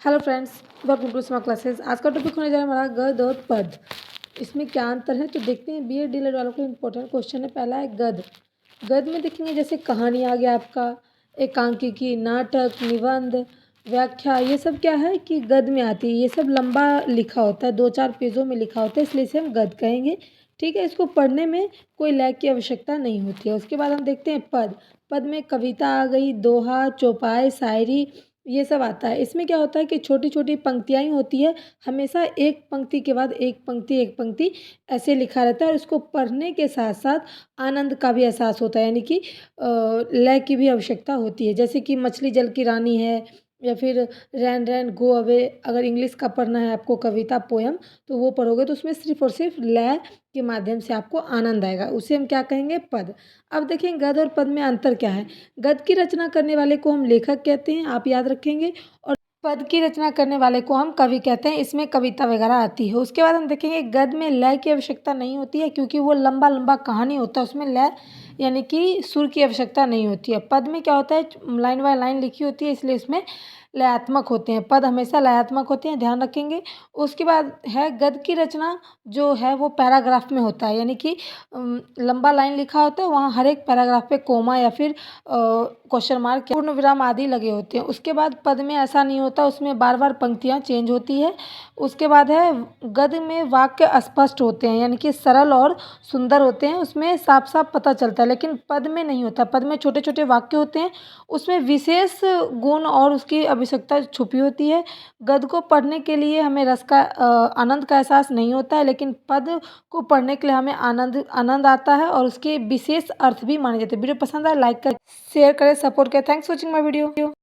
Hello friends, welcome to smart classes. आज का topic होने जा रहा है हमारा गद्य और पद। इसमें क्या अंतर है तो देखते हैं। बीएड डीएलएड वालों को इम्पोर्टेंट क्वेश्चन है। पहला है गद्य। गद्य में देखेंगे जैसे कहानी आ गया आपका, एकांकिकी, नाटक, निबंध, व्याख्या, ये सब क्या है कि गद्य में आती है। ये सब लंबा लिखा होता है, 2-4 पेजों में लिखा होता है, इसलिए इसे हम गद्य कहेंगे। ठीक है, इसको पढ़ने में कोई लय की आवश्यकता नहीं होती है। उसके बाद हम देखते हैं पद। पद में कविता आ गई, दोहा, चौपाई, शायरी, ये सब आता है। इसमें क्या होता है कि छोटी छोटी पंक्तियाँ ही होती है, हमेशा एक पंक्ति के बाद एक पंक्ति ऐसे लिखा रहता है। और इसको पढ़ने के साथ साथ आनंद का भी एहसास होता है, यानी कि लय की भी आवश्यकता होती है। जैसे कि मछली जल की रानी है, या फिर रैन रैन गो अवे। अगर इंग्लिश का पढ़ना है आपको, कविता पोयम, तो वो पढ़ोगे तो उसमें सिर्फ और सिर्फ लय के माध्यम से आपको आनंद आएगा। उसे हम क्या कहेंगे? पद। अब देखें गद्य और पद में अंतर क्या है। गद्य की रचना करने वाले को हम लेखक कहते हैं, आप याद रखेंगे। और पद की रचना करने वाले को हम कवि कहते हैं। इसमें कविता वगैरह आती है। उसके बाद हम देखेंगे गद्य में लय की आवश्यकता नहीं होती है, क्योंकि वो लंबा लंबा कहानी होता है, उसमें लय यानी कि सुर की आवश्यकता नहीं होती है। पद में क्या होता है, लाइन बाय लाइन लिखी होती है, इसलिए इसमें लयात्मक होते हैं। पद हमेशा लयात्मक होते हैं, ध्यान रखेंगे। उसके बाद है गद्य की रचना जो है वो पैराग्राफ में होता है, यानी कि लंबा लाइन लिखा होता है, वहाँ हर एक पैराग्राफ पे कोमा या फिर क्वेश्चन मार्क, पूर्ण विराम आदि लगे होते हैं। उसके बाद पद में ऐसा नहीं होता, उसमें बार बार पंक्तियाँ चेंज होती है। उसके बाद है गद्य में वाक्य स्पष्ट होते हैं, यानी कि सरल और सुंदर होते हैं, उसमें साफ साफ पता चलता है। लेकिन पद में नहीं होता, पद में छोटे छोटे वाक्य होते हैं, उसमें विशेष गुण और उसकी आवश्यकता छुपी होती है। गद्य को पढ़ने के लिए हमें रस का आनंद का एहसास नहीं होता है, लेकिन पद को पढ़ने के लिए हमें आनंद आता है और उसके विशेष अर्थ भी माने जाते हैं। वीडियो पसंद आए लाइक करें, शेयर करें, सपोर्ट करें। Thanks for watching my video.